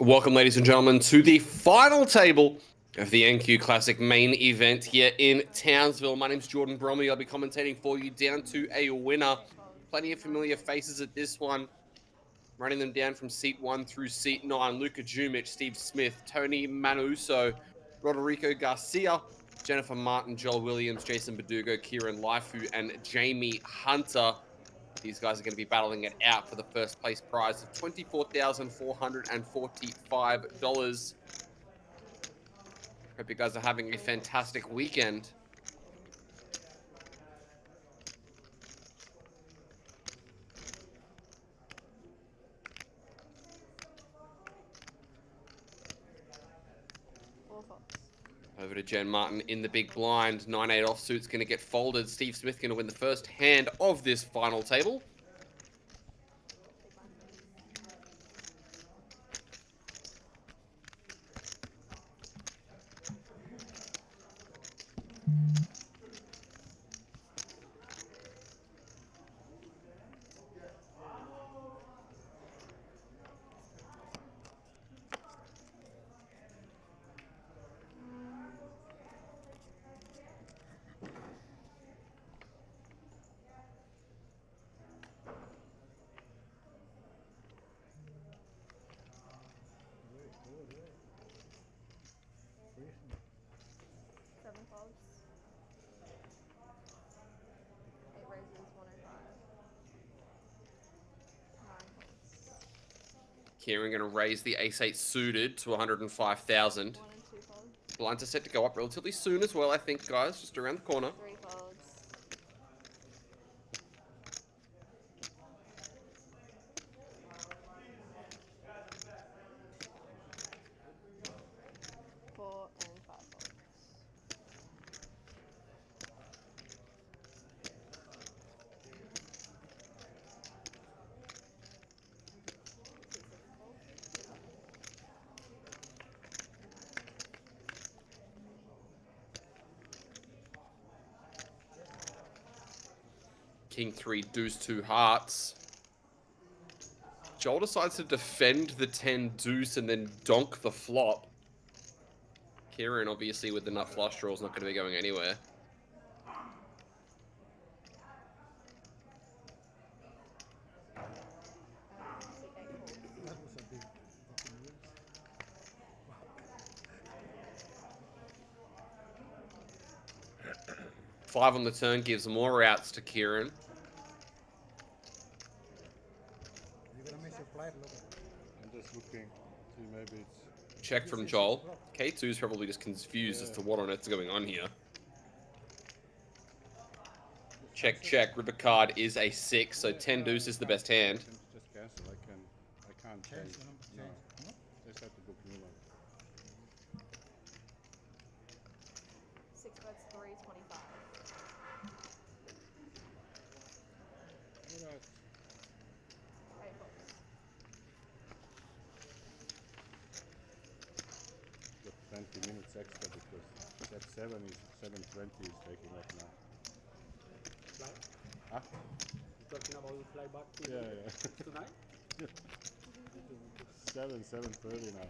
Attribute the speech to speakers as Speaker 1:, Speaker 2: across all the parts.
Speaker 1: Welcome, ladies and gentlemen, to the final table of the NQ Classic main event here in Townsville. My name's Jordan Bromley. I'll be commentating for you down to a winner. Plenty of familiar faces at this one. Running them down from seat 1 through seat 9. Luka Jumic, Steve Smith, Tony Manuso, Rodrigo Garcia, Jennifer Martin, Joel Williams, Jason Badugo, Kieran Laifu, and Jamie Hunter. These guys are going to be battling it out for the first place prize of $24,445. Hope you guys are having a fantastic weekend. Over to Jen Martin in the big blind. 9-8 offsuit's going to get folded. Steve Smith going to win the first hand of this final table. Kieran going to raise the ace-8 suited to 105,000. Blinds are set to go up relatively soon as well, I think, guys. Just around the corner.
Speaker 2: 3 folds. 4 and 5 folds.
Speaker 1: King 3, deuce 2 hearts. Joel decides to defend the 10 deuce and then donk the flop. Kieran, obviously, with the nut flush draw, is not going to be going anywhere. Five on the turn gives more outs to Kieran.
Speaker 3: I'm just looking. See, maybe it's
Speaker 1: Check from Joel. K2 is probably just confused as to what on earth's going on here. Check, check. Ripper card is a 6, so 10 deuce is the best hand.
Speaker 3: just cancel. I can't change. No. Just have to book new one.
Speaker 2: 6 bets 3, 25.
Speaker 3: All right.
Speaker 2: 8 folds.
Speaker 3: Got 20 minutes extra because that 720 is taking off now.
Speaker 4: Fly?
Speaker 3: Huh?
Speaker 4: You're talking about the fly back to
Speaker 3: Yeah.
Speaker 4: tonight?
Speaker 3: 7:30 now.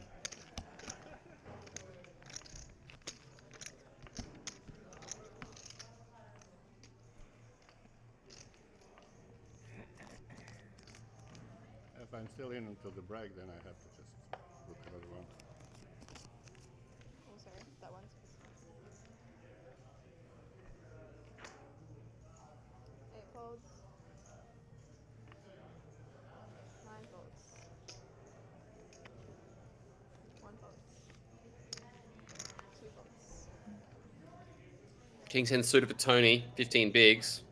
Speaker 3: If I'm still in until the break, then I have to just book another one.
Speaker 2: Oh, sorry, that one's. 8 folds. 9 folds. 1 fold. 2 folds.
Speaker 1: King 10 suited for Tony. 15 bigs.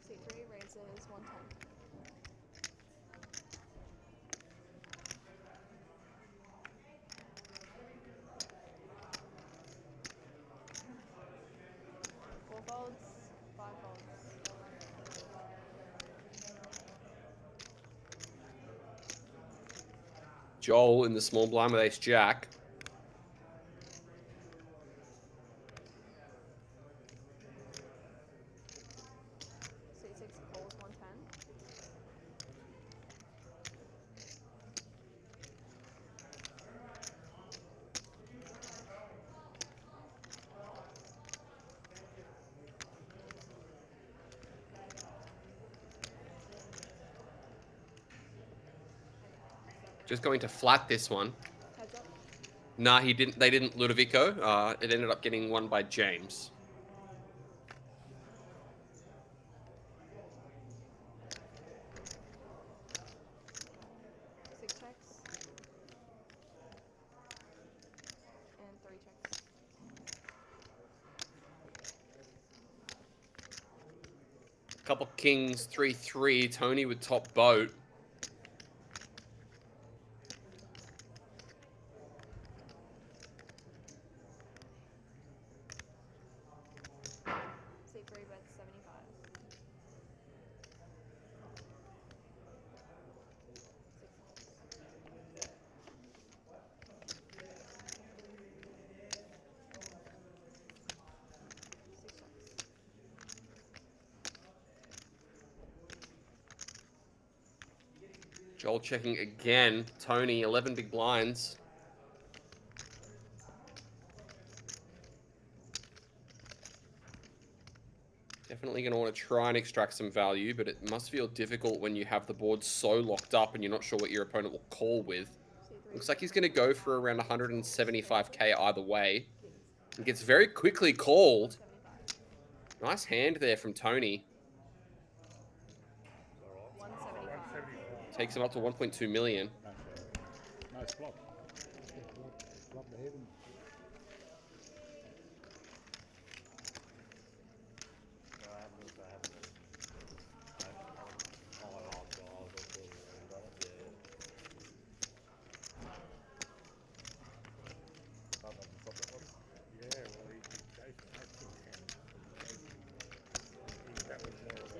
Speaker 2: C3 raises 110. Four folds.
Speaker 1: Joel in the small blind with ace jack.
Speaker 2: C6 calls 110.
Speaker 1: Just going to flat this one.
Speaker 2: Heads up.
Speaker 1: Nah, he didn't. They didn't Ludovico. It ended up getting won by James.
Speaker 2: Six checks. And 3 checks.
Speaker 1: Couple kings, 3-3. Tony with top boat.
Speaker 2: C3 bets 75. 6 checks.
Speaker 1: Joel checking again. Tony, 11 big blinds. Definitely going to want to try and extract some value, but it must feel difficult when you have the board so locked up and you're not sure what your opponent will call with.
Speaker 2: C3
Speaker 1: Looks like he's going to go for around 175k either way. It gets very quickly called.
Speaker 2: 75.
Speaker 1: Nice hand there from Tony.
Speaker 2: 175.
Speaker 1: Takes him up to 1.2 million.
Speaker 3: Nice flop. Flop the hidden. Yeah, well, he that was more of a...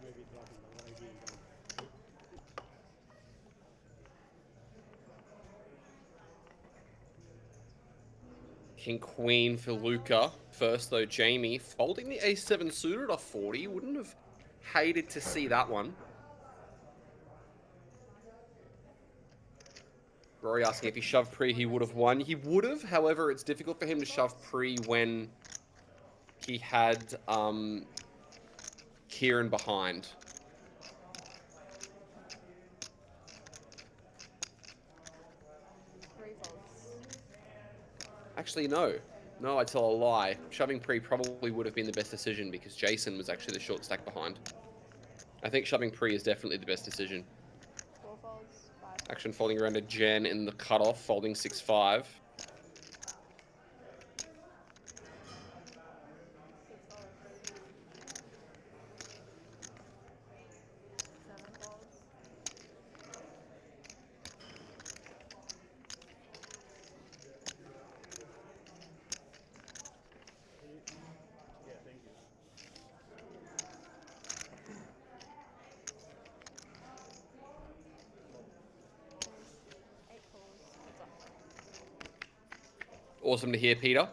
Speaker 4: Maybe dropping the one idea down.
Speaker 1: King Queen for Luca. First though, Jamie folding the ace-7 suited off 40. Wouldn't have hated to see that one. Rory asking if he shoved pre, he would have won. He would have, however, it's difficult for him to shove pre when he had Kieran behind.
Speaker 2: 3 folds.
Speaker 1: Actually, no. No, I tell a lie. Shoving pre probably would have been the best decision because Jason was actually the short stack behind. I think shoving pre is definitely the best decision.
Speaker 2: 4 folds. 5 folds.
Speaker 1: Action folding around to Jen in the cutoff, folding 6-5.
Speaker 2: 6 folds. 7 folds.
Speaker 3: Yeah, thank you.
Speaker 2: 8 calls. Heads up.
Speaker 1: Awesome to hear, Peter.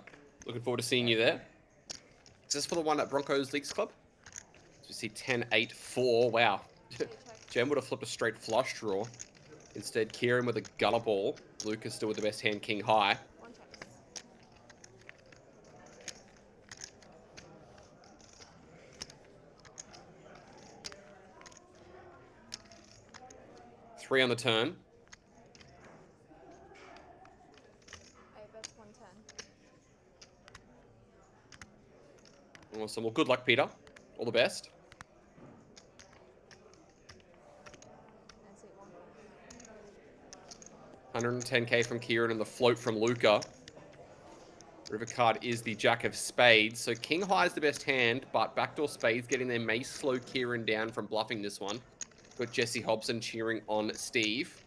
Speaker 1: Looking forward to seeing you there. Is this for the one at Broncos Leagues Club? So we see 10-8-4. Wow. Jen would have flipped a straight flush draw. Instead, Kieran with a gutter ball. Lucas still with the best hand, king high.
Speaker 2: 1 checks.
Speaker 1: 3 on the turn.
Speaker 2: 8 bets 110.
Speaker 1: Awesome. Well, good luck, Peter. All the best.
Speaker 2: And C1 folds.
Speaker 1: 110k from Kieran and the float from Luca. River card is the Jack of Spades. So king high is the best hand, but backdoor spades getting there may slow Kieran down from bluffing this one. Got Jesse Hobson cheering on Steve.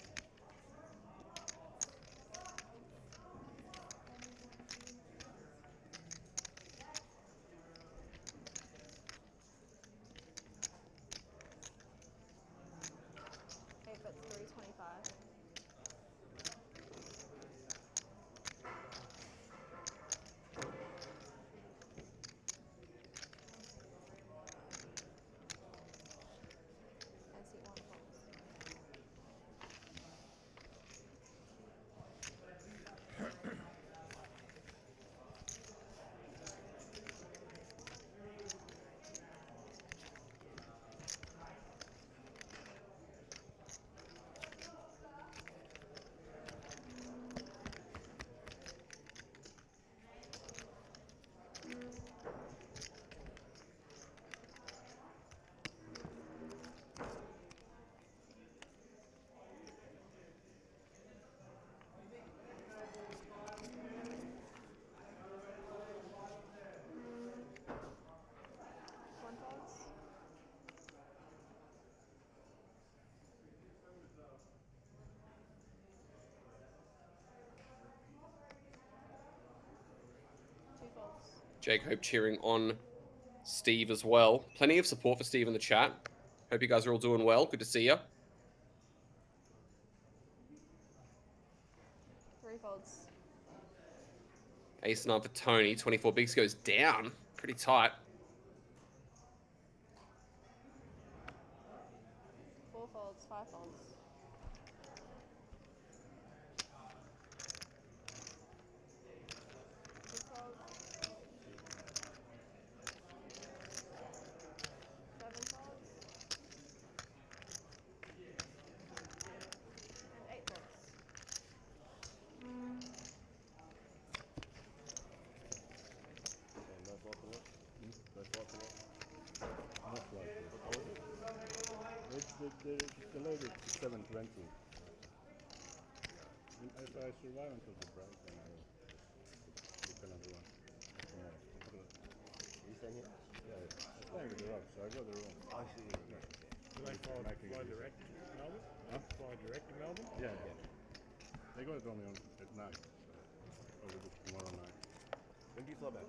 Speaker 1: Jake Hope cheering on Steve as well. Plenty of support for Steve in the chat. Hope you guys are all doing well. Good to see you.
Speaker 2: 3 folds.
Speaker 1: Ace 9 for Tony. 24 bigs goes down. Pretty tight.
Speaker 2: 4 folds, 5 folds. 6 folds. 7 folds. And 8 folds.
Speaker 3: No flop a lot. No flop a lot. Not likely. The loaded to 720. If I survive until the break, then I will pick another one.
Speaker 5: You staying here?
Speaker 3: Yeah, I'm playing with the rock, so I got the room.
Speaker 5: I see.
Speaker 4: Do they fly direct to Melbourne?
Speaker 3: Huh?
Speaker 4: Fly direct to Melbourne?
Speaker 3: Yeah. They got it only at night, so over tomorrow night.
Speaker 5: When do you fly back?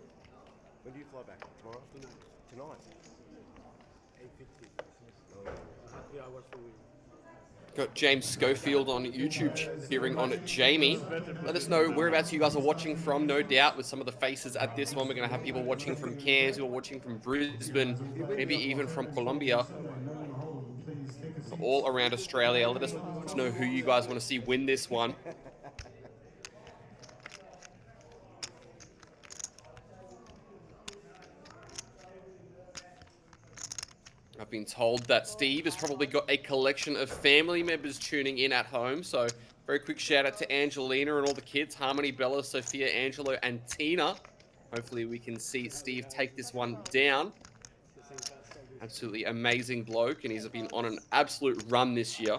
Speaker 5: When do you fly back? Tomorrow afternoon? Tonight?
Speaker 4: 8:50.
Speaker 5: Oh,
Speaker 4: Yeah, I watched the win.
Speaker 1: Got James Schofield on YouTube cheering on Jamie. Let us know whereabouts you guys are watching from. No doubt with some of the faces at this one. We're going to have people watching from Cairns, who are watching from Brisbane, maybe even from Colombia. All around Australia. Let us know who you guys want to see win this one. I've been told that Steve has probably got a collection of family members tuning in at home. So very quick shout out to Angelina and all the kids. Harmony, Bella, Sophia, Angelo, and Tina. Hopefully we can see Steve take this one down. Absolutely amazing bloke, and he's been on an absolute run this year.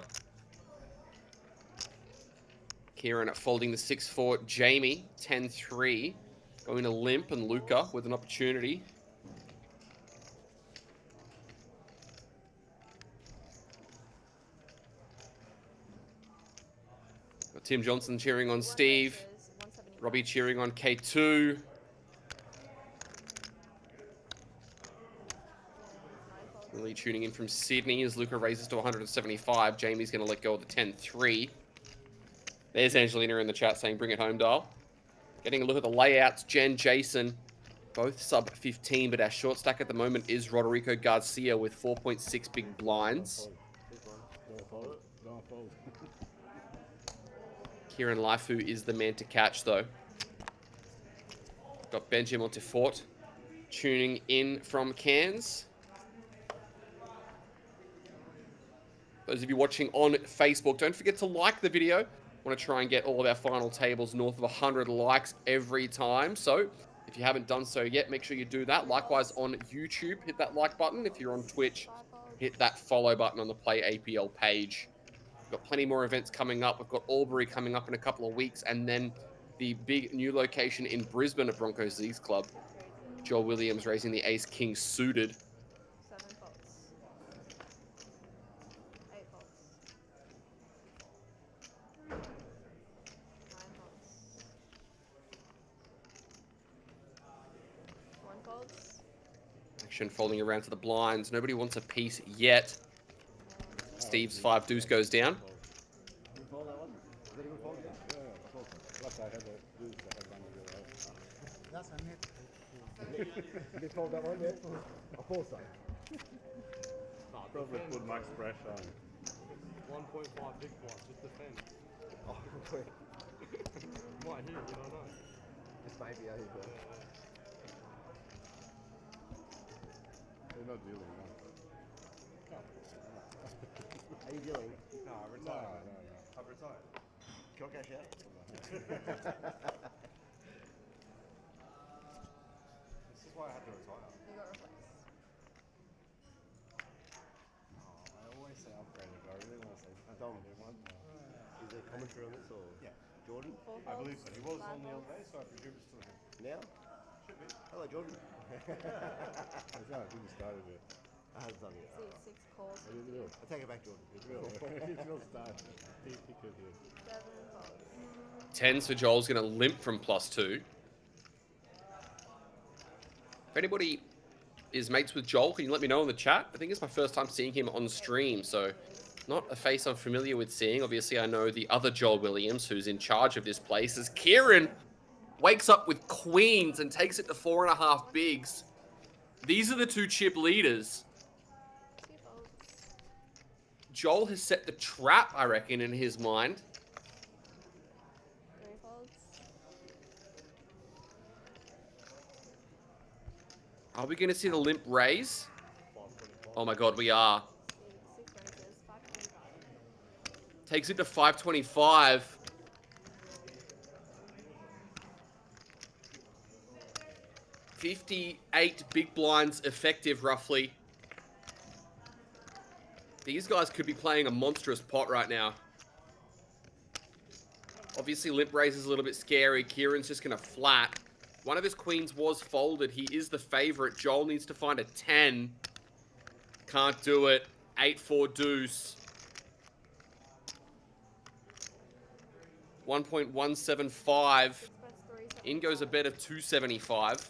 Speaker 1: Kieran folding the 6-4. Jamie, 10-3. Going to limp, and Luca with an opportunity. Got Tim Johnson cheering on Steve.
Speaker 2: 175.
Speaker 1: Robbie cheering on K2.
Speaker 2: 9 folds.
Speaker 1: Really tuning in from Sydney as Luca raises to 175. Jamie's going to let go of the 10-3. There's Angelina in the chat saying, bring it home, Dale. Getting a look at the layouts. Jen, Jason, both sub 15, but our short stack at the moment is Rodrigo Garcia with 4.6 big blinds.
Speaker 3: Don't fold. Don't fold.
Speaker 1: Kieran Laifu is the man to catch, though. Got Benjamin Montefort tuning in from Cairns. Those of you watching on Facebook, don't forget to like the video. Want to try and get all of our final tables north of 100 likes every time. So if you haven't done so yet, make sure you do that. Likewise on YouTube, hit that like button. If you're on Twitch, hit that follow button on the Play APL page. We've got plenty more events coming up. We've got Albury coming up in a couple of weeks, and then the big new location in Brisbane at Broncos Z's Club. Joel Williams raising the Ace King suited.
Speaker 2: 7 folds. 8 folds. 9 folds. 1 folds.
Speaker 1: Action folding around to the blinds. Nobody wants a piece yet. Steve's 5 deuce goes down.
Speaker 5: you fold that one? Is that a good fold?
Speaker 3: Yeah, I fold. Plus I had a deuce, I had one with the right.
Speaker 4: That's a net.
Speaker 5: You did fold that one, yeah? I thought so.
Speaker 3: Probably put max pressure on.
Speaker 4: 1.5 big blind, just defend.
Speaker 5: Oh, wait.
Speaker 4: Might hit, you don't know.
Speaker 5: Just maybe, I think.
Speaker 3: They're not dealing, no.
Speaker 5: How you dealing?
Speaker 4: No, I
Speaker 3: No,
Speaker 4: retired.
Speaker 3: no, no.
Speaker 4: I've retired.
Speaker 5: Can I cash out?
Speaker 4: This is why I had to retire.
Speaker 2: You got replaced.
Speaker 3: I always say upgrade, but I really want to say
Speaker 5: Dom.
Speaker 3: one.
Speaker 5: Is there commentary on this or?
Speaker 4: Yeah.
Speaker 5: Jordan?
Speaker 2: 4 folds.
Speaker 4: I believe so. He was
Speaker 2: 5
Speaker 4: on the other
Speaker 2: folds.
Speaker 4: day, so I presume it's still him.
Speaker 5: Now?
Speaker 4: Should be.
Speaker 5: Hello, Jordan.
Speaker 3: I didn't start it.
Speaker 5: I haven't done it.
Speaker 2: See, 6 calls.
Speaker 3: What did you do?
Speaker 5: I take it back, Jordan.
Speaker 3: It will start. He could hear.
Speaker 2: 7 folds.
Speaker 1: 10s for Joel's going to limp from +2. anybody is mates with Joel, can you let me know in the chat? I think it's my first time seeing him on stream, so not a face I'm familiar with seeing. Obviously, I know the other Joel Williams, who's in charge of this place, as Kieran wakes up with queens and takes it to 4.5 bigs. These are the two chip leaders.
Speaker 2: 2 folds.
Speaker 1: Joel has set the trap, I reckon, in his mind.
Speaker 2: 3 folds.
Speaker 1: Are we going to see the limp raise? Oh my god, we are.
Speaker 2: 6 raises. 525.
Speaker 1: Takes it to 525. $58 big blinds effective, roughly. These guys could be playing a monstrous pot right now. Obviously, limp raise is a little bit scary. Kieran's just going to flat. One of his queens was folded. He is the favorite. Joel needs to find a 10. Can't do it. 8-4 deuce. 1.175. In goes a bet of 275.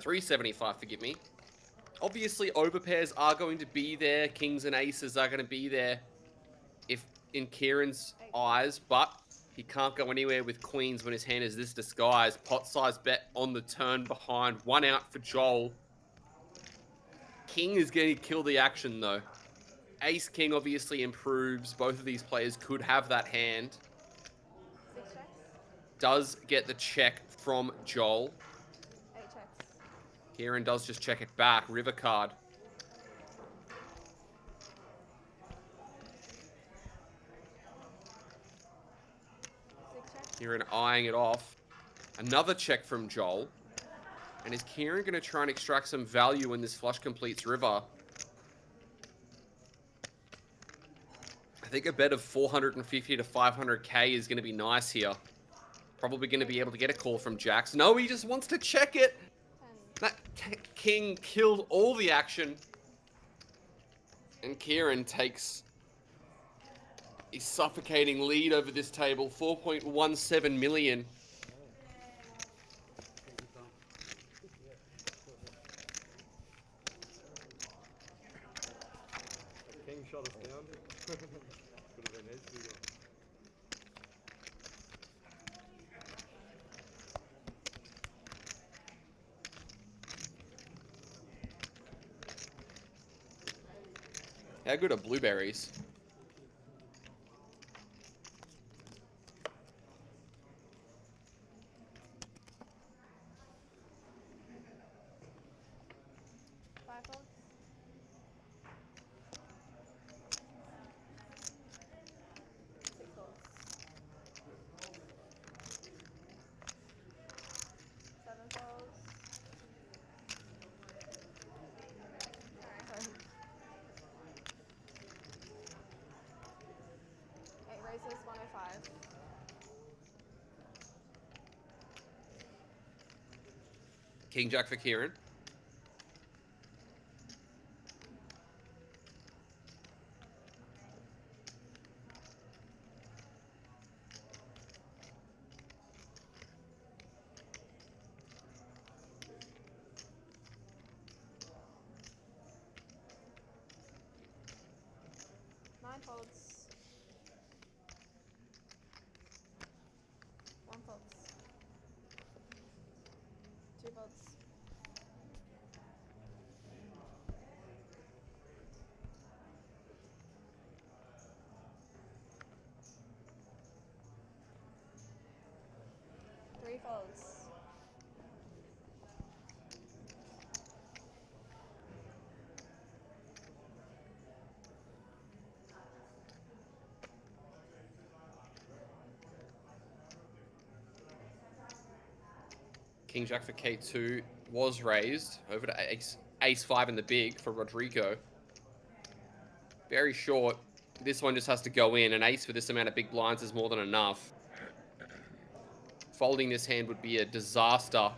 Speaker 1: $375, forgive me. Obviously, overpairs are going to be there. Kings and aces are going to be there, if in Kieran's eyes, but he can't go anywhere with queens when his hand is this disguised. Pot size bet on the turn behind. 1 out for Joel. King is going to kill the action, though. Ace King obviously improves. Both of these players could have that hand.
Speaker 2: 6 checks.
Speaker 1: Does get the check from Joel.
Speaker 2: 8 checks.
Speaker 1: Kieran does just check it back. River card.
Speaker 2: 6 checks.
Speaker 1: Kieran eyeing it off. Another check from Joel. And is Kieran going to try and extract some value when this flush completes river? I think a bet of 450 to 500k is going to be nice here. Probably going to be able to get a call from Jax. No, he just wants to check it.
Speaker 2: 10.
Speaker 1: That king killed all the action. And Kieran takes a suffocating lead over this table. 4.17 million.
Speaker 5: King shot us down. Could have been his too.
Speaker 1: How good are blueberries?
Speaker 2: Five folds. 6 folds. 7 folds. Alright, 8 raises, 105.
Speaker 1: King Jack for Kieran.
Speaker 2: Nine folds. 1 folds. 2 folds. 3 folds.
Speaker 1: King Jack for K2 was raised over to Ace 5 in the big for Rodrigo. Very short. This one just has to go in. An ace for this amount of big blinds is more than enough. Folding this hand would be a disaster.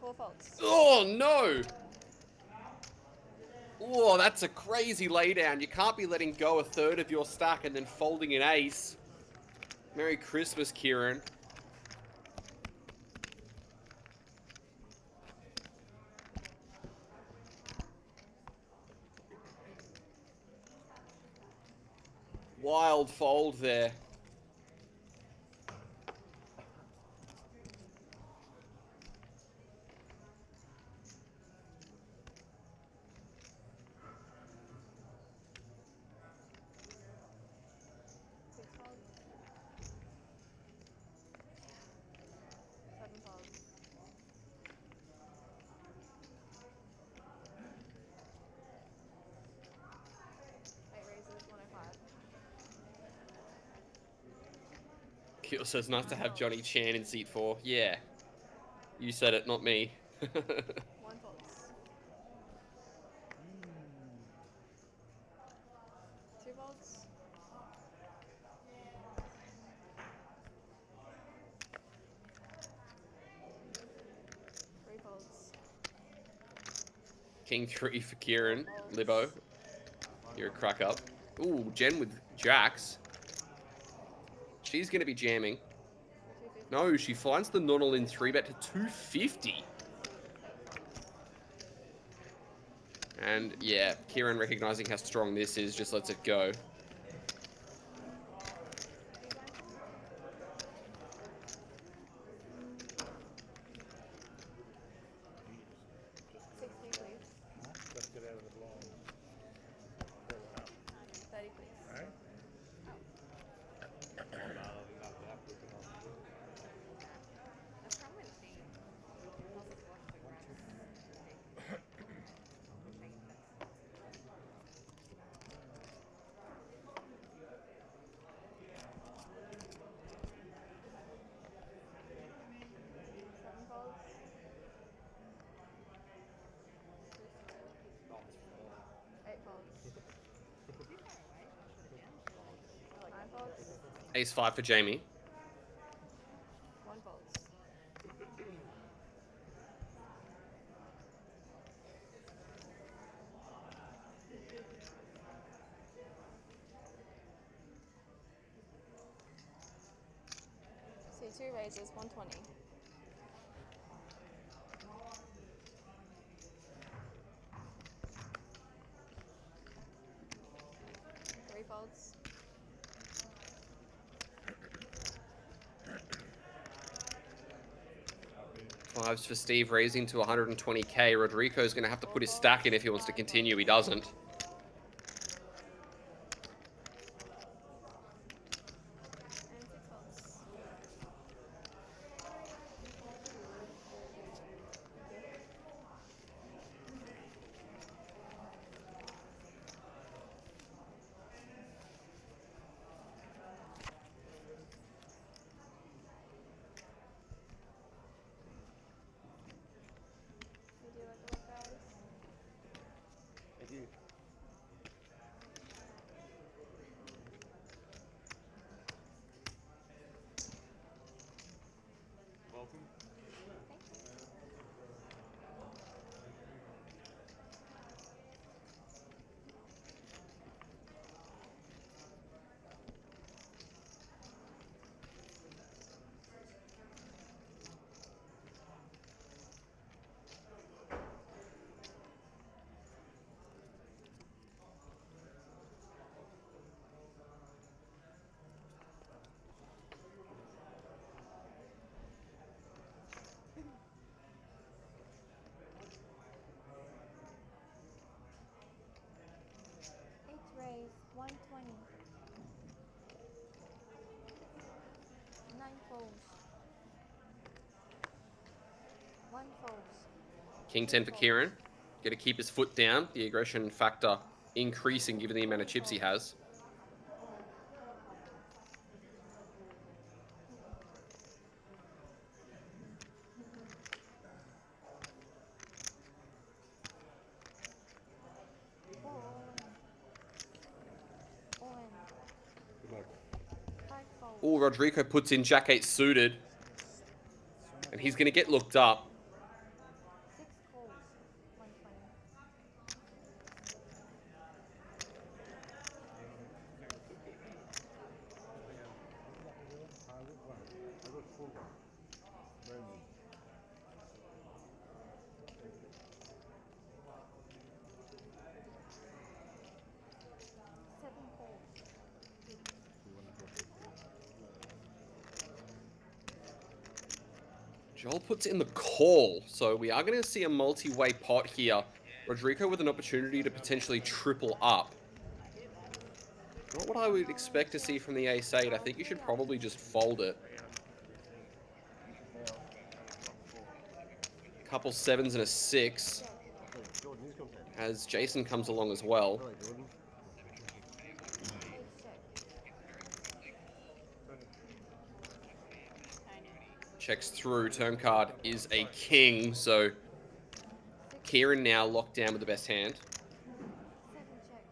Speaker 2: 4 folds.
Speaker 1: Oh, no! Oh, that's a crazy laydown. You can't be letting go a third of your stack and then folding an ace. Merry Christmas, Kieran. wild fold there.
Speaker 2: Six folds. Seven folds. Eight raises. 105.
Speaker 1: Keel says nice to have Johnny Chan in seat 4. Yeah. You said it, not me.
Speaker 2: 1 folds. 2 folds. 3 folds.
Speaker 1: King 3 for Kieran.
Speaker 2: Folds.
Speaker 1: Libo. You're a crack up. Ooh, Jen with jacks. She's going to be jamming.
Speaker 2: 250.
Speaker 1: No, she finds the non-all in 3-bet to 250. And yeah, Kieran recognizing how strong this is just lets it go.
Speaker 2: Please.
Speaker 3: Let's get out of the blind.
Speaker 2: 30, please.
Speaker 3: Right?
Speaker 2: That's probably the theme. Also flush the grass. Seven folds. 8 folds. 9 folds.
Speaker 1: Ace 5 for Jamie.
Speaker 2: 1 folds. See 2 raises, 120. 3 folds.
Speaker 1: 5s for Steve, raising to 120k. Rodrigo's going to have to put his stack in if he wants to continue. He doesn't.
Speaker 2: And 6 folds. Would you like to look, guys?
Speaker 5: Thank you.
Speaker 4: Welcome.
Speaker 6: Raise 120. 9 folds. 1 folds.
Speaker 1: King 10 for Kieran. Got to keep his foot down. The aggression factor increasing given the amount of chips he has.
Speaker 3: Good luck.
Speaker 6: 5 folds.
Speaker 1: Oh, Rodrigo puts in Jack 8 suited. And he's going to get looked up.
Speaker 6: 6 folds. 120.
Speaker 3: I got full one. Brand new.
Speaker 6: 7 folds.
Speaker 1: Joel puts in the call, so we are going to see a multi-way pot here. Rodrigo with an opportunity to potentially triple up. Not what I would expect to see from the ace-8. I think you should probably just fold it. Couple 7s and a 6,
Speaker 5: Jordan, who's gone first?
Speaker 1: as Jason comes along as well.
Speaker 5: Hello, Jordan.
Speaker 6: Ace check.
Speaker 1: Checks through. Turn card is a king, so Kieran now locked down with the best hand.
Speaker 6: 7 check.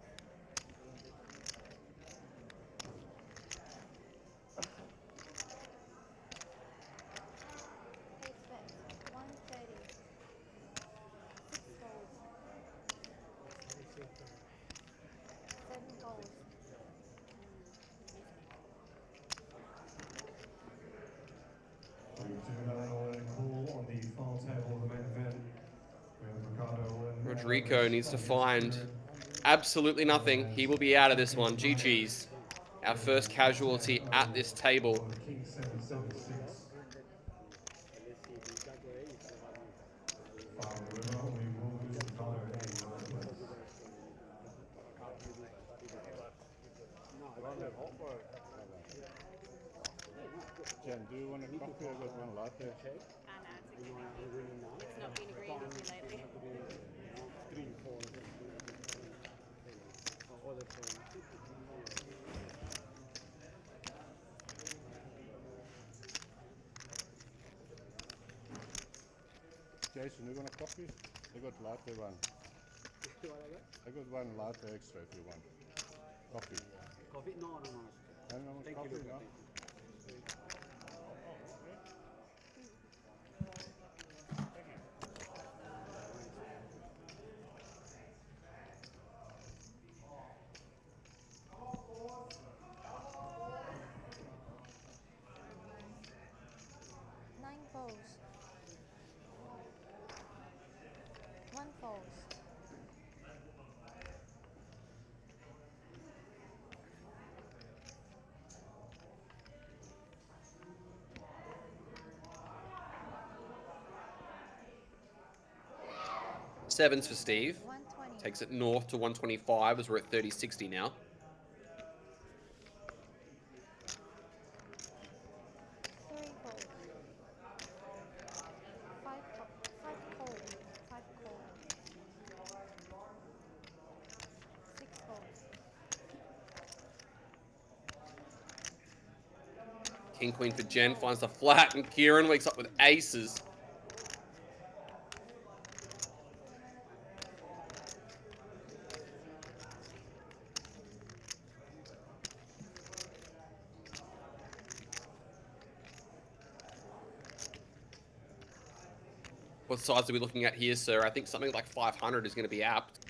Speaker 6: Ace bet. 130. 6 folds. 7 folds.
Speaker 4: Call on the final table of the main event. We have Ricardo and
Speaker 1: Rodrigo needs to find absolutely nothing. He will be out of this one. GG's. Our first casualty at this table.
Speaker 4: King 776. Final winner, we will lose Ricardo in ninth place.
Speaker 3: Jen, do you want a coffee? I got one latte.
Speaker 2: It's not been agreeing with me lately.
Speaker 3: Jason, you want a coffee? I got latte one. I got one latte extra if you want. Coffee.
Speaker 7: Coffee? No, no, no.
Speaker 3: I don't want
Speaker 7: Thank
Speaker 3: coffee,
Speaker 7: you,
Speaker 3: no?
Speaker 6: Nine folds. 1 folds.
Speaker 1: Sevens for Steve.
Speaker 6: 120.
Speaker 1: Takes it north to 125 as we're at 30-60 now.
Speaker 6: 3 folds. 5 cold. 5 cold. 6 folds.
Speaker 1: King Queen for Jen finds the flat, and Kieran wakes up with aces. What sides are we looking at here, sir? I think something like 500 is going to be apt.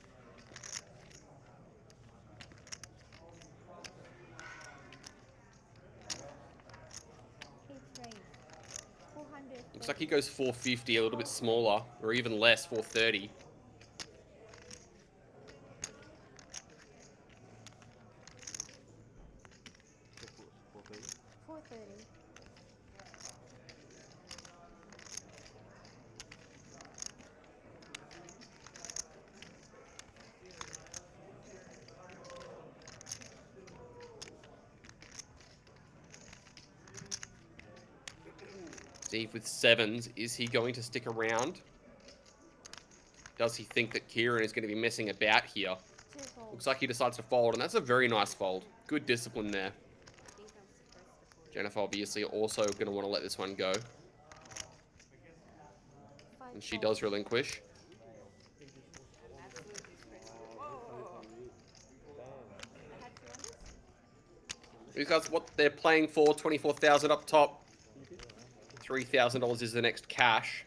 Speaker 6: Eighth raise. 400.
Speaker 1: Looks like he goes 450, a little bit smaller, or even less, 430.
Speaker 5: Four thirty.
Speaker 6: 430.
Speaker 1: Steve with sevens. Is he going to stick around? Does he think that Kieran is going to be messing about here?
Speaker 6: 2 folds.
Speaker 1: Looks like he decides to fold, and that's a very nice fold. Good discipline there. Jennifer obviously also going to want to let this one go,
Speaker 6: 5
Speaker 1: and she
Speaker 6: folds.
Speaker 1: does relinquish. These guys, what they're playing for, 24,000 up top. $3,000 is the next cash.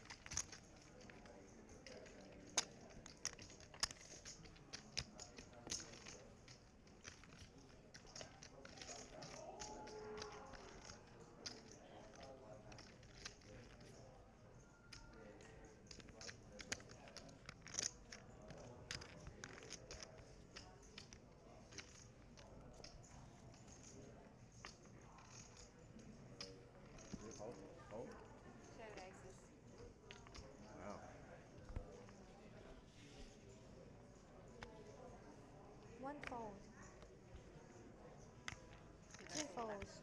Speaker 6: One fold. Two folds.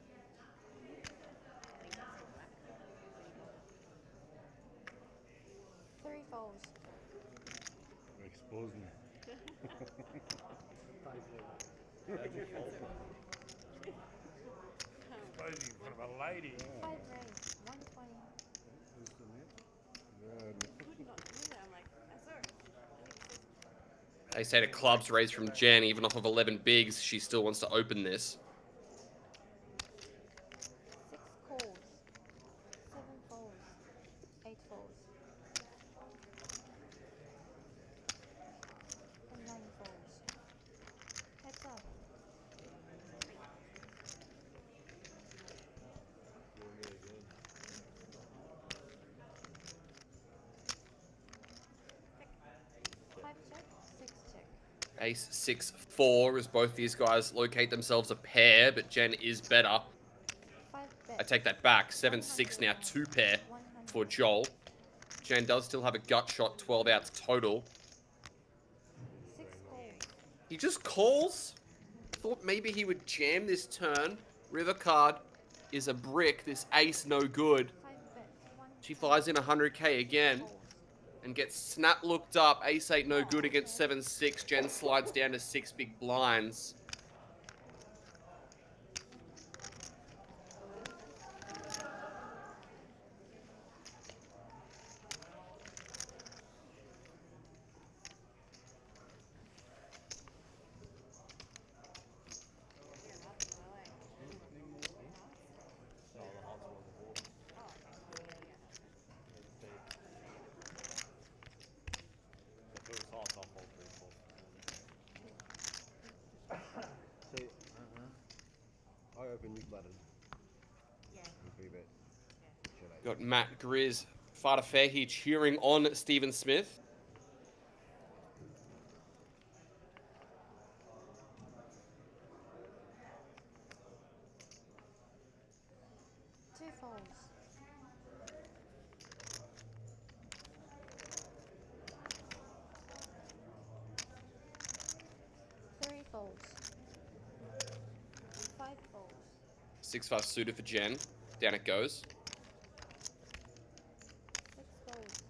Speaker 6: Three folds.
Speaker 3: You're exposing me.
Speaker 4: Posing in front of a lady.
Speaker 6: Five raise. 120.
Speaker 3: Is the net? Yeah,
Speaker 2: Could not do that. I'm like, that's her.
Speaker 1: They say to clubs raised from Jen, even off of 11 bigs, she still wants to open this.
Speaker 6: 6 calls. 7 folds. 8 folds. And 9 folds. Heads up. Five check. 6 check.
Speaker 1: Ace 6-4 as both these guys locate themselves a pair, but Jen is better.
Speaker 6: 5 bet.
Speaker 1: I take that back. 7-6 now, 2 pair
Speaker 6: 100.
Speaker 1: for Joel. Jen does still have a gut shot, 12 outs total.
Speaker 6: 6 calls.
Speaker 1: He just calls. Thought maybe he would jam this turn. River card is a brick. This ace no good.
Speaker 6: 5 bet. 1
Speaker 1: She fires in 100k again
Speaker 6: calls.
Speaker 1: and gets snap looked up. Ace 8 no good against 7-6. Jen slides down to 6 big blinds.
Speaker 5: See, I open, you flooded.
Speaker 2: Yeah.
Speaker 5: You free bet. Shut up.
Speaker 1: Got Matt Grizz, Farter Fairhey cheering on Stephen Smith.
Speaker 6: Two folds. Three folds. 5 folds.
Speaker 1: 6-5 suited for Jen. Down it goes.
Speaker 6: 6 folds.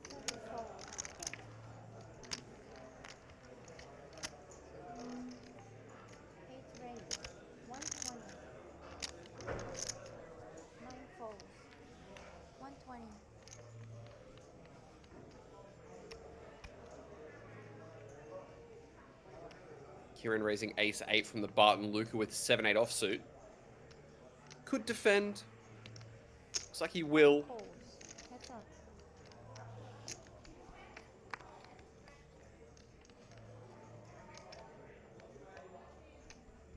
Speaker 6: 7 folds. 8 raise. 120. 9 folds. 120.
Speaker 1: Kieran raising ace 8 from the Barton. Luca with 7-8 offsuit. Could defend. Looks like he will.
Speaker 6: Calls. Heads up.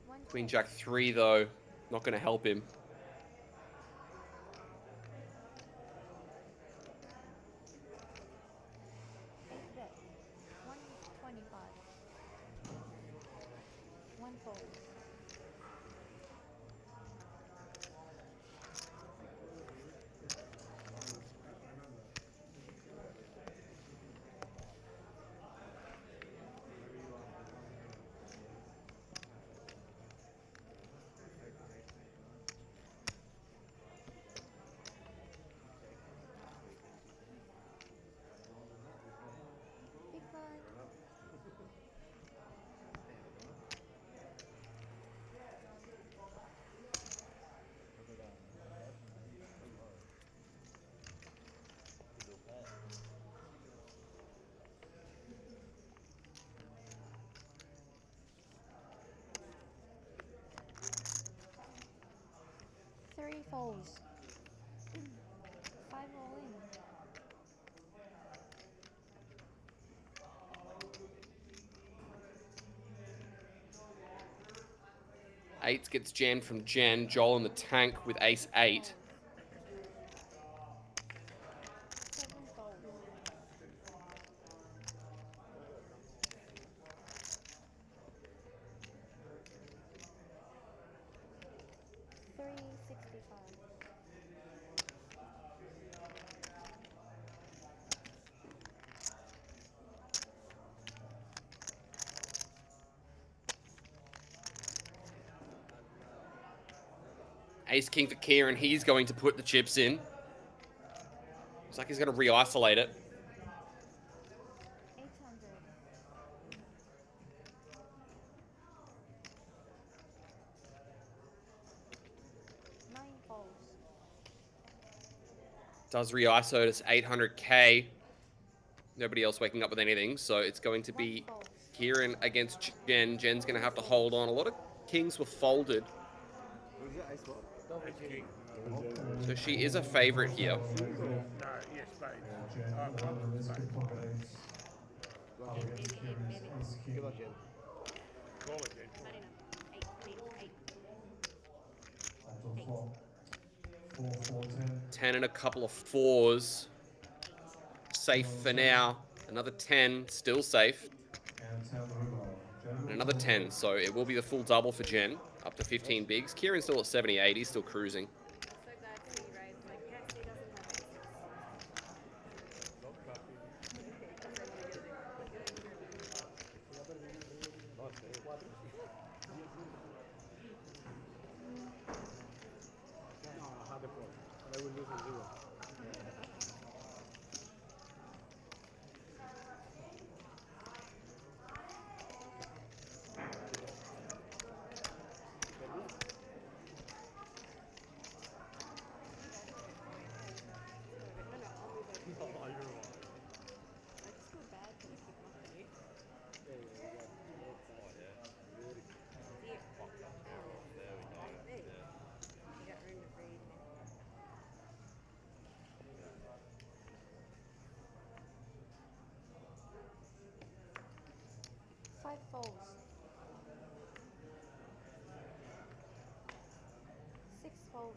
Speaker 6: One
Speaker 1: Queen
Speaker 6: check.
Speaker 1: Jack 3 though. Not going to help him.
Speaker 6: Eight bet. 125. 1 fold. Big blind. Three folds. 5 all in.
Speaker 1: Eight gets jammed from Jen. Joel in the tank with ace 8.
Speaker 6: 7 folds. 365.
Speaker 1: Ace king for Kieran. He's going to put the chips in. Looks like he's going to re-isolate it.
Speaker 6: 800. 9 folds.
Speaker 1: Does re-iso it. It's 800k. Nobody else waking up with anything, so it's going to be
Speaker 6: One fold.
Speaker 1: Kieran against Jen. Jen's going to have to hold on. A lot of kings were folded,
Speaker 5: What is it? Ice what? Double king.
Speaker 1: so she is a favorite here.
Speaker 3: Yes, mate.
Speaker 4: Jen, under risk of pocket eights.
Speaker 5: Go
Speaker 4: Up
Speaker 5: on, Jen.
Speaker 4: against Kieran's ace king.
Speaker 5: Good luck, Jen.
Speaker 3: Call it, Jen.
Speaker 2: Not enough. 8.
Speaker 4: Onto a flop. 4, 4, 10.
Speaker 1: 10 and a couple of fours. Safe for now. Another 10, still safe.
Speaker 4: And 10 the river.
Speaker 1: And another 10, so it will be the full double for Jen. Up to 15 bigs. Kieran's still at 78, he's still cruising.
Speaker 2: So glad to see you guys. Like, yes, he doesn't have aces. I just feel bad for the people on the Here. Hey. You got room to breathe.
Speaker 6: 5 folds. 6 folds.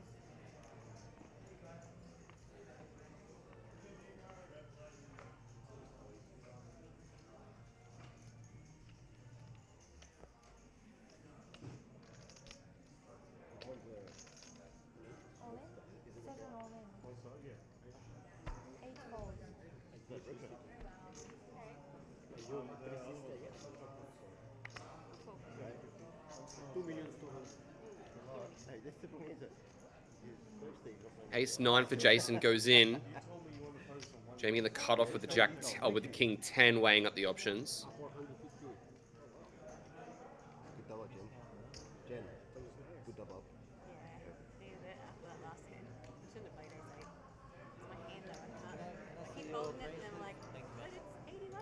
Speaker 6: All in? 7 all in. 8 folds.
Speaker 5: Hey, that's the problem, is it?
Speaker 1: Ace 9 for Jason goes in. Jamie in the cutoff with the with the king 10 weighing up the options.
Speaker 5: Good double, Jen. Jen, good double.
Speaker 2: Yeah, needed it after that last hand. I shouldn't have played ace 8. It's my hand though. I keep holding it and I'm like, but it's 81.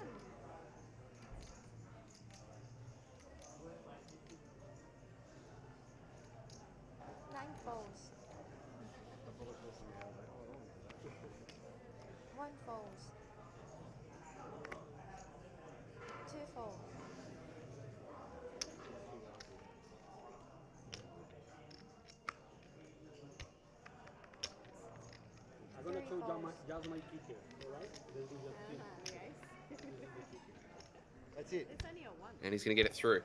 Speaker 6: 9 folds. 1 folds. 2 folds. 3 folds.
Speaker 5: That's it.
Speaker 2: It's only a 1.
Speaker 1: And he's going to get it through.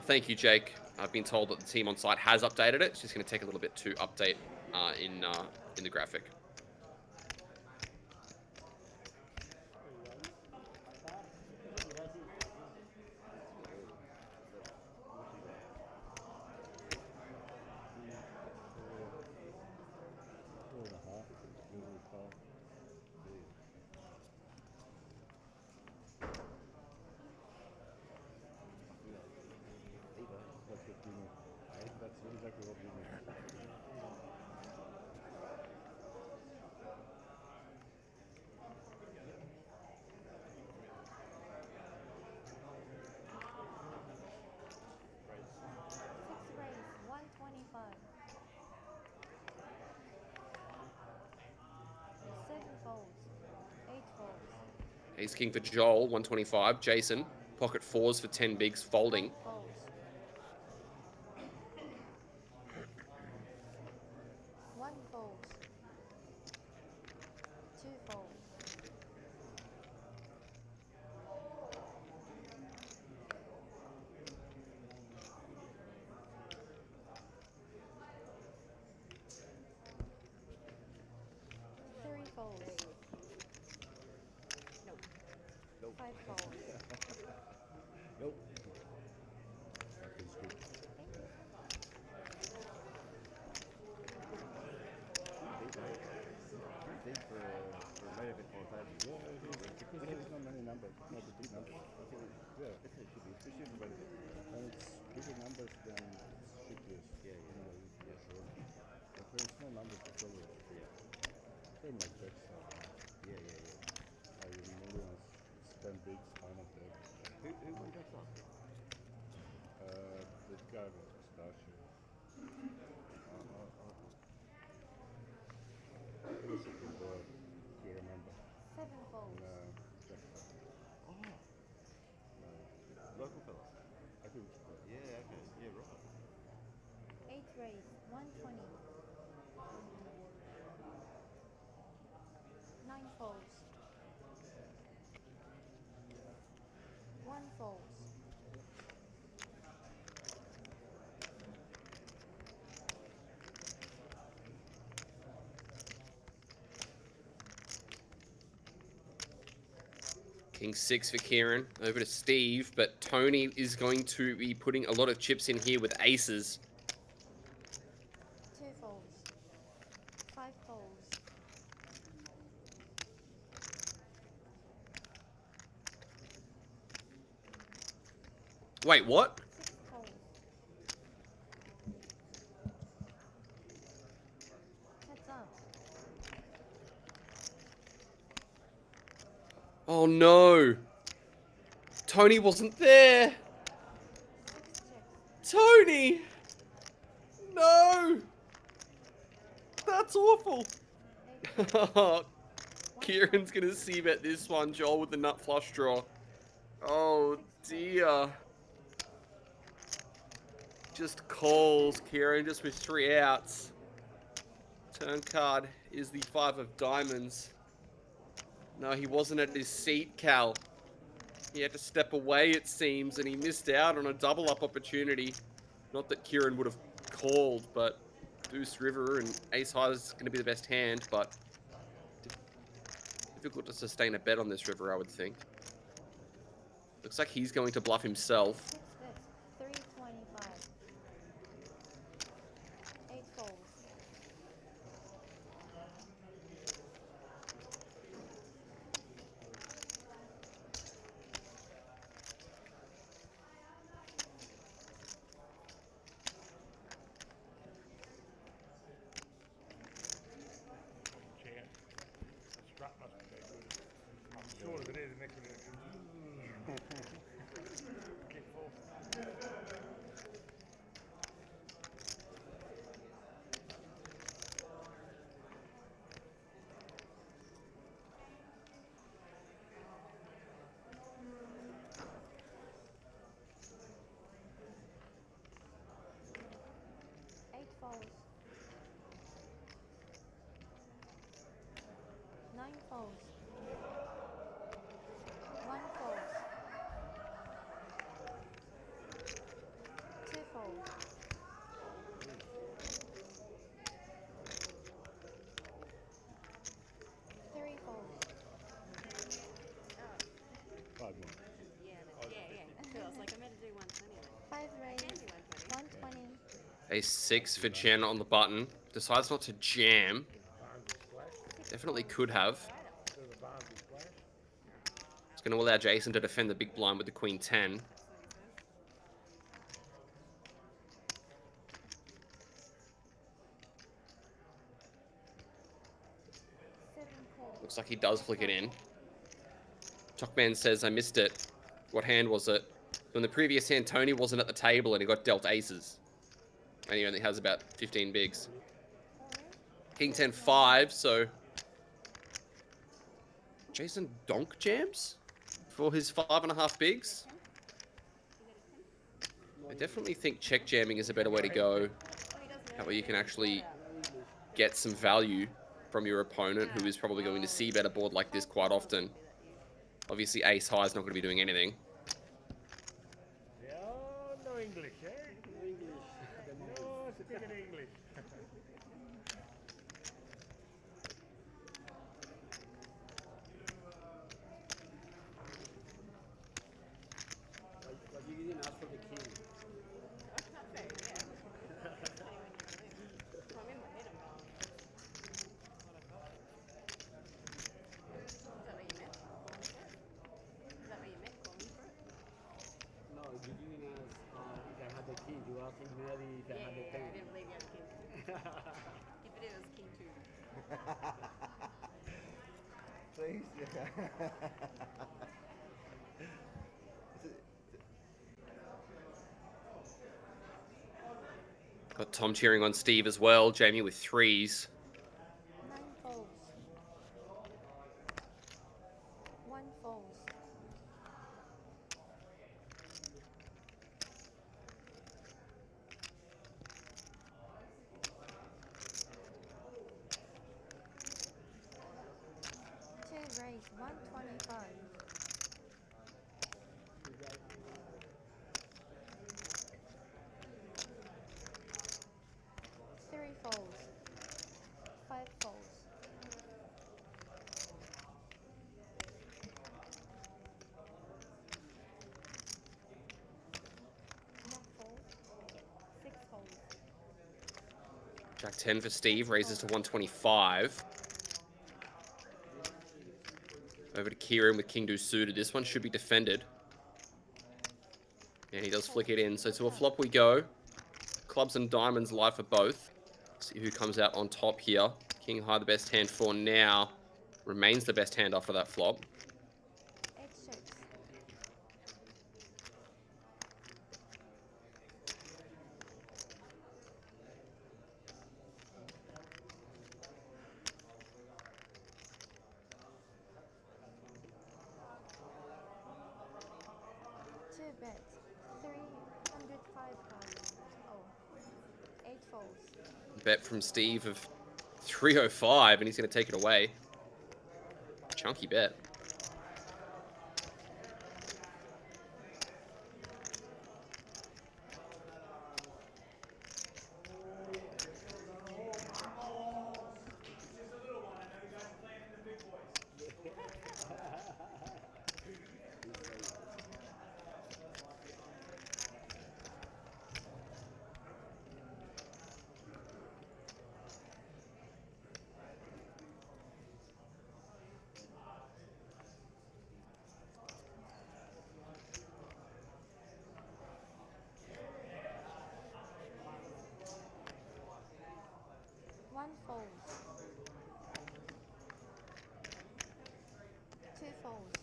Speaker 1: Thank you, Jake. I've been told that the team on site has updated it. It's just going to take a little bit to update in the graphic.
Speaker 3: That's exactly what we need.
Speaker 6: Raise 125. 7 folds. 8 folds.
Speaker 1: Ace king for Joel, 125. Jason, pocket fours for 10 bigs, folding.
Speaker 6: 5 folds. 1 fold. 2 folds. 3 folds.
Speaker 2: Nope.
Speaker 5: Nope.
Speaker 6: 5 folds.
Speaker 5: Nope. we made a bit more time.
Speaker 3: Yeah, because there's not many numbers, not the big numbers. Yeah,
Speaker 5: I think it should be, especially for benefit.
Speaker 3: and it's bigger numbers than strictest.
Speaker 5: Yeah,
Speaker 3: You know,
Speaker 5: yeah, sure.
Speaker 3: but very small numbers are probably very much bets now.
Speaker 5: Yeah, yeah, yeah.
Speaker 3: You millions spend big final deck.
Speaker 5: Who won Jack's last year?
Speaker 3: The guy was last year. He was a good boy, if you remember.
Speaker 6: 7 folds.
Speaker 3: Jack,
Speaker 5: Oh, local fella.
Speaker 3: I think it's good.
Speaker 5: Yeah, okay. Yeah, right.
Speaker 6: 8 raise. 120. 9 folds. 1 folds.
Speaker 1: King 6 for Kieran. Over to Steve, but Tony is going to be putting a lot of chips in here with aces.
Speaker 6: 2 folds. 5 folds.
Speaker 1: Wait, what?
Speaker 6: 6 folds. Heads up.
Speaker 1: Oh no! Tony wasn't there!
Speaker 6: 6 checks.
Speaker 1: Tony! No! That's awful!
Speaker 6: 8
Speaker 1: Kieran's gonna see bet this one, Joel, with the nut flush draw. Oh dear. Just calls, Kieran, just with 3 outs. Turn card is the 5 of diamonds. No, he wasn't at his seat, Cal. He had to step away, it seems, and he missed out on a double-up opportunity. Not that Kieran would have called, but Deuce River and Ace High is going to be the best hand, but difficult to sustain a bet on this river, I would think. Looks like he's going to bluff himself.
Speaker 6: 6 bets. 325. 8 folds. 8 folds. 9 folds. 1 fold. 2 folds. 3 folds.
Speaker 3: 5 more.
Speaker 2: Yeah, yeah. I was like, I meant to do 120.
Speaker 6: 5 raise.
Speaker 2: Can do 120.
Speaker 6: 120.
Speaker 1: A 6 for Jen on the button. Decides not to jam. Definitely could have. It's going to allow Jason to defend the big blind with the Queen 10. Looks like he does flick it in. Chalkman says, I missed it. What hand was it? From the previous hand, Tony wasn't at the table and he got dealt aces. And he only has about 15 bigs. King 10, 5, so... Jason donk jams? For his 5.5 bigs? I definitely think check jamming is a better way to go. That way you can actually get some value from your opponent, who is probably going to see bet a board like this quite often. Obviously, ace high is not going to be doing anything.
Speaker 7: No English, eh? No English. No, speak in English.
Speaker 8: But you didn't ask for the king.
Speaker 5: Please.
Speaker 1: Got Tom cheering on Steve as well. Jamie with threes.
Speaker 6: 9 folds. 1 folds. Two raise 125. 3 folds. 5 folds. 1 fold. 6 folds.
Speaker 1: Jack 10 for Steve, raises to 125. Over to Kieran with King Deuce suited. This one should be defended. And he does flick it in. So to a flop we go. Clubs and diamonds live for both. See who comes out on top here. King high, the best hand for now. Remains the best hand after that flop.
Speaker 6: 8 chips. Two bets. 305 pounds. Oh. 8 folds.
Speaker 1: Bet from Steve of 305, and he's going to take it away. Chunky bet.
Speaker 6: One fold. 2 folds.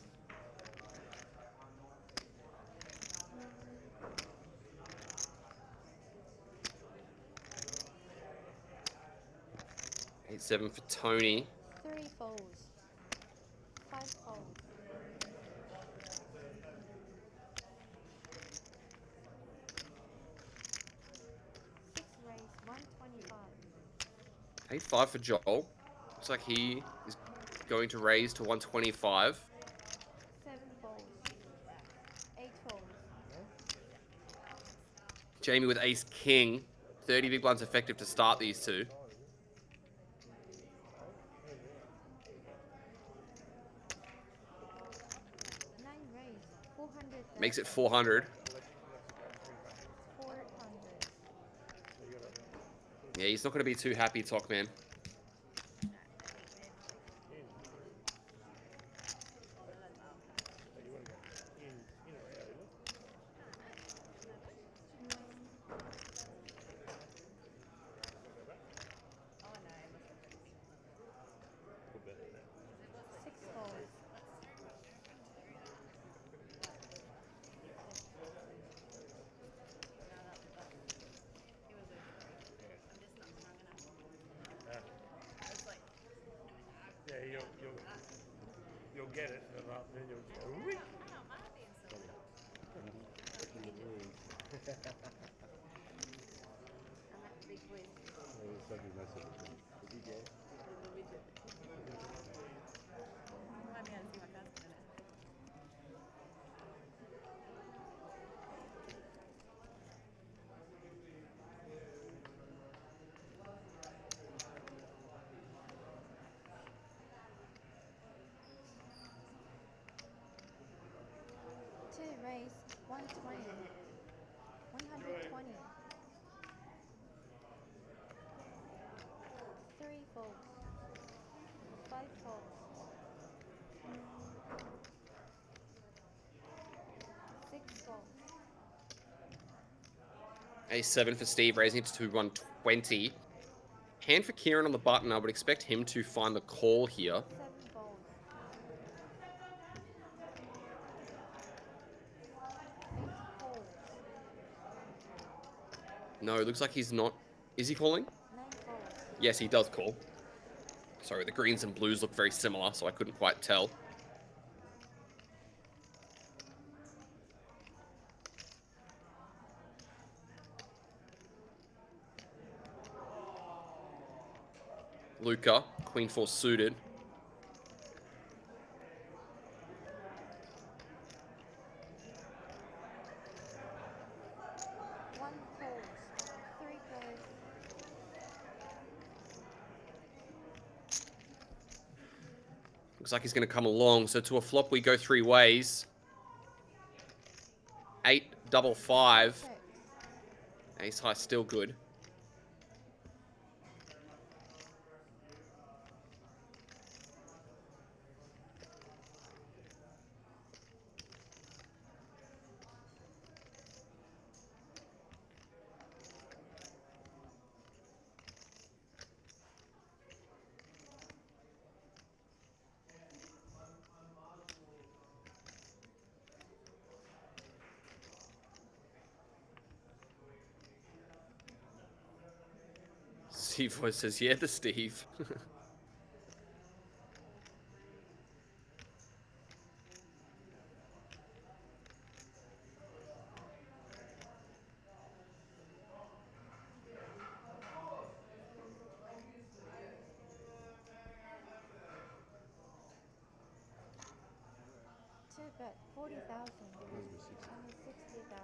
Speaker 1: 8-7 for Tony.
Speaker 6: 3 folds. 5 folds. 6 raise 125.
Speaker 1: 8-5 for Joel. Looks like he is going to raise to 125.
Speaker 6: 7 folds. 8 folds.
Speaker 1: Jamie with Ace King. 30 big blinds effective to start these two.
Speaker 6: 9 raise 400.
Speaker 1: Makes it 400.
Speaker 6: 400.
Speaker 1: Yeah, he's not going to be too happy, Talkman.
Speaker 7: Yeah, you'll get it, and then you'll go. "Whee!"
Speaker 6: Two raise 120. 120. 3 folds. 5 folds. 6 folds.
Speaker 1: Ace 7 for Steve, raising it to 120. Hand for Kieran on the button. I would expect him to find the call here.
Speaker 6: 7 folds. 8 folds.
Speaker 1: No, it looks like he's not. Is he calling?
Speaker 6: 9 folds.
Speaker 1: Yes, he does call. Sorry, the greens and blues look very similar, so I couldn't quite tell. Luca, Queen 4 suited.
Speaker 6: 1 folds. 3 players.
Speaker 1: Looks like he's going to come along. So to a flop, we go 3 ways. 8, double 5.
Speaker 6: 6.
Speaker 1: Ace high still good. Steve voice says, yeah, the Steve.
Speaker 6: Two bet 40,000.
Speaker 3: Let's go 60.
Speaker 6: And 60,000.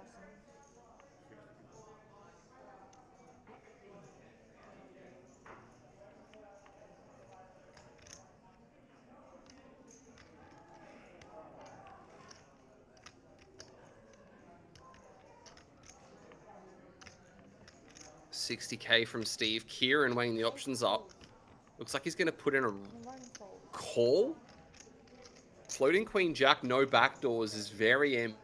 Speaker 1: $60K from Steve. Kieran weighing the options up. Looks like he's going to put in a
Speaker 6: And 1 fold.
Speaker 1: call. Floating Queen Jack, no backdoors is very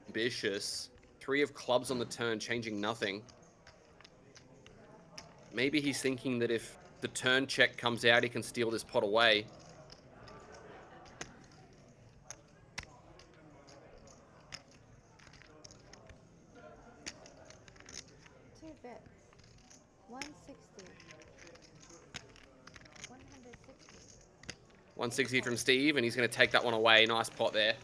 Speaker 1: ambitious. 3 of clubs on the turn, changing nothing. Maybe he's thinking that if the turn check comes out, he can steal this pot away.
Speaker 6: Two bets. 160. 160.
Speaker 1: 160 from Steve, and he's going to take that one away. Nice pot there.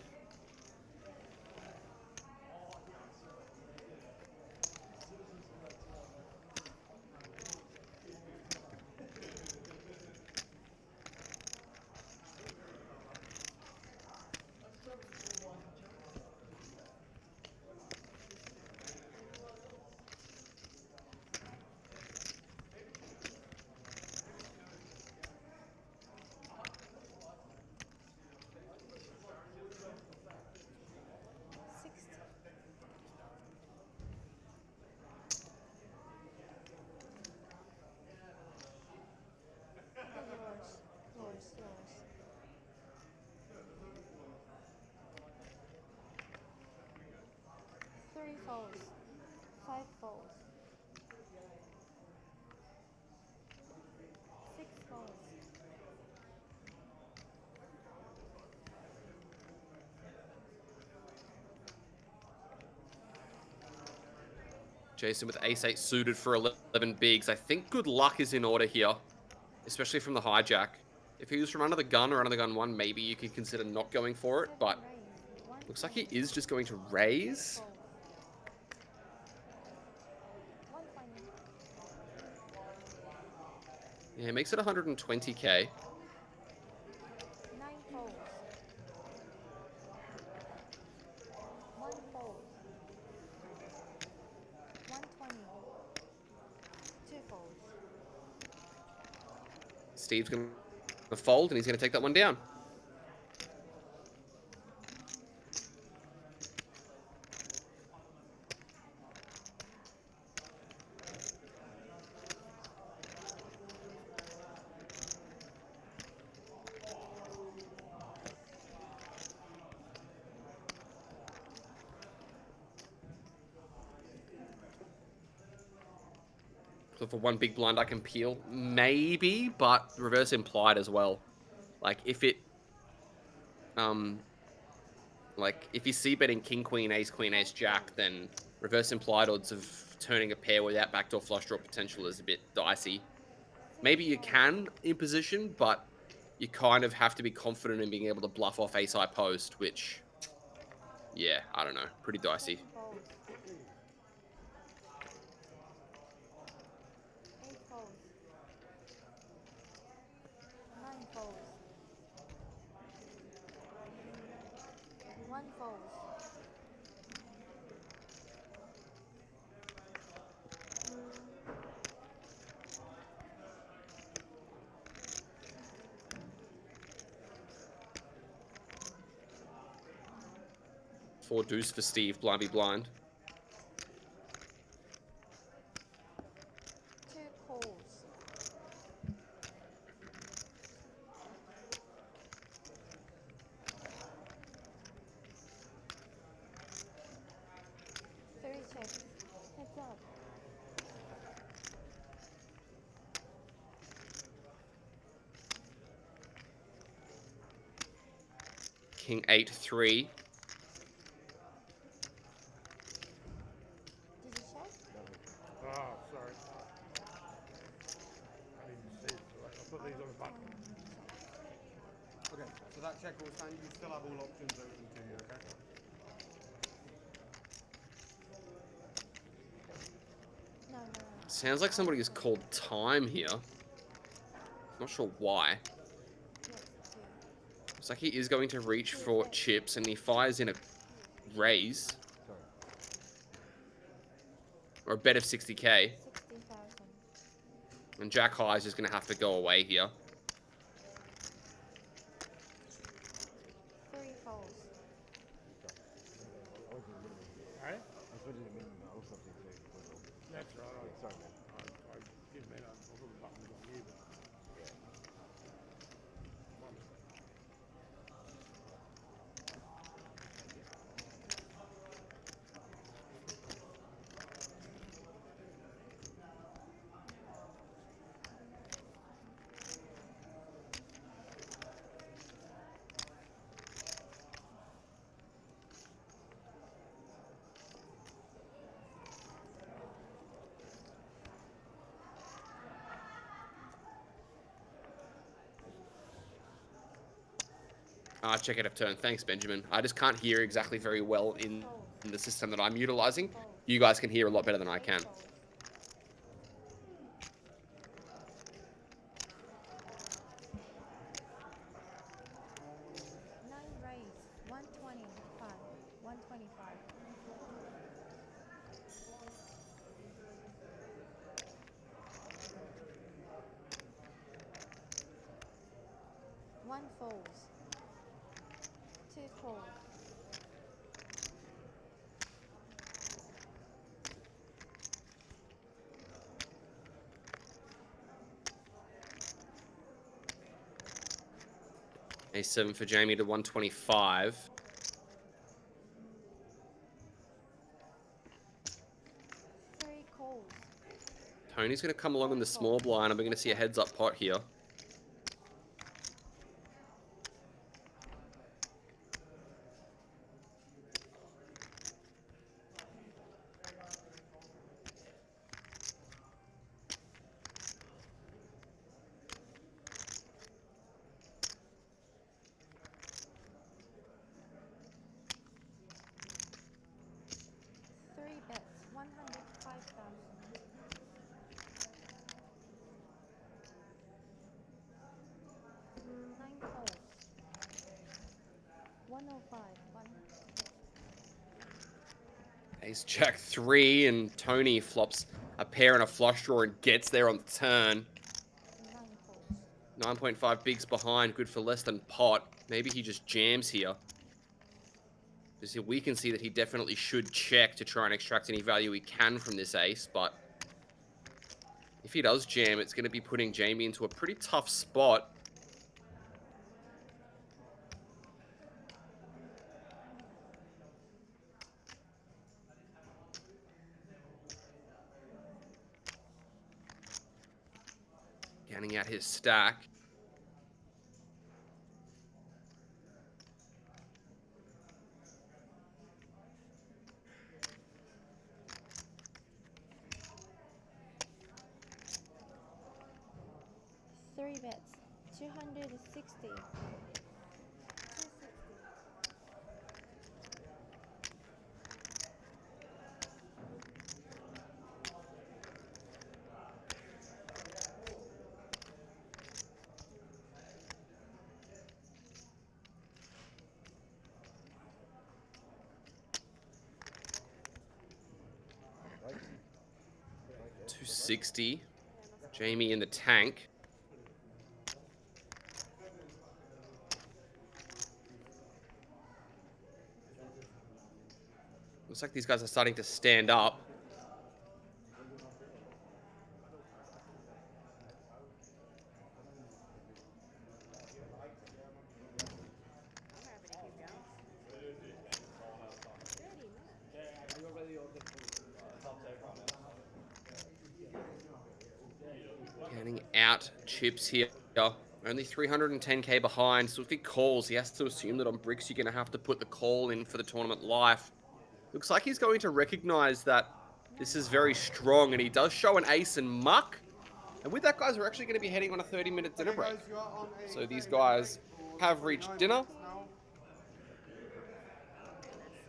Speaker 6: Yours. 3 folds. 5 folds. 6 folds.
Speaker 1: Jason with ace-8 suited for 11 bigs. I think good luck is in order here, especially from the hijack. If he was from under the gun or under the gun 1, maybe you could consider not going for it, but looks like he is just going to raise.
Speaker 6: 120.
Speaker 1: Yeah, it makes it 120K.
Speaker 6: 9 folds. 1 fold. 120. 2 folds.
Speaker 1: Steve's going to fold, and he's going to take that one down. So for one big blind I can peel, maybe, but reverse implied as well. Like if it, like if you see betting king, queen, ace, jack, then reverse implied odds of turning a pair without backdoor flush draw potential is a bit dicey. Maybe you can in position, but you kind of have to be confident in being able to bluff off ace high post, which, yeah, I don't know, pretty dicey.
Speaker 6: 7 folds. 8 folds. 9 folds. 1 fold.
Speaker 1: Four deuce for Steve, blind be blind.
Speaker 6: 2 calls. Three checks. Heads up.
Speaker 1: King 8-3.
Speaker 6: Did you check?
Speaker 7: Oh, sorry. I didn't see it. So I'll put these on the button.
Speaker 5: Okay, so that check will stand. You still have all options open to you, okay?
Speaker 6: No.
Speaker 1: Sounds like somebody has called time here. Not sure why.
Speaker 6: Yes, 2.
Speaker 1: Looks like he is going to reach for chips, and he fires in a raise.
Speaker 5: Sorry.
Speaker 1: Or a bet of 60k.
Speaker 6: 60,000.
Speaker 1: And Jack High is just going to have to go away here.
Speaker 6: 3 folds.
Speaker 7: Right?
Speaker 5: I was putting a minimum out something today.
Speaker 7: That's right.
Speaker 5: Sorry, man.
Speaker 7: I didn't mean I'll put the buttons on you, but
Speaker 1: Check out of turn. Thanks, Benjamin. I just can't hear exactly very well in the system that I'm utilizing. You guys can hear a lot better than I can.
Speaker 6: 8 folds. 9 raise. 125. 125. 1 folds. 2 folds.
Speaker 1: A7 for Jamie to 125.
Speaker 6: 3 calls.
Speaker 1: Tony's going to come along in the small blind, and we're going to see a heads-up pot here.
Speaker 6: Three bets. 105,000. 9 calls. 105. 1.
Speaker 1: Ace Jack 3, and Tony flops a pair and a flush draw and gets there on the turn.
Speaker 6: 9 calls.
Speaker 1: 9.5 bigs behind, good for less than pot. Maybe he just jams here. Because we can see that he definitely should check to try and extract any value he can from this ace, but if he does jam, it's going to be putting Jamie into a pretty tough spot. Counting out his stack.
Speaker 6: Three bets. 260.
Speaker 5: Right?
Speaker 1: 260. Jamie in the tank. Looks like these guys are starting to stand up.
Speaker 2: I'm happy to keep going. 30 minutes.
Speaker 1: Counting out chips here. Only 310k behind. So if he calls, he has to assume that on bricks you're going to have to put the call in for the tournament life. Looks like he's going to recognize that this is very strong, and he does show an ace and muck. And with that, guys, we're actually going to be heading on a 30-minute dinner break. So these guys have reached dinner.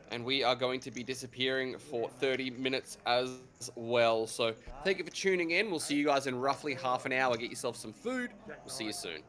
Speaker 1: And we are going to be disappearing for 30 minutes as well. So thank you for tuning in. We'll see you guys in roughly half an hour. Get yourself some food. We'll see you soon.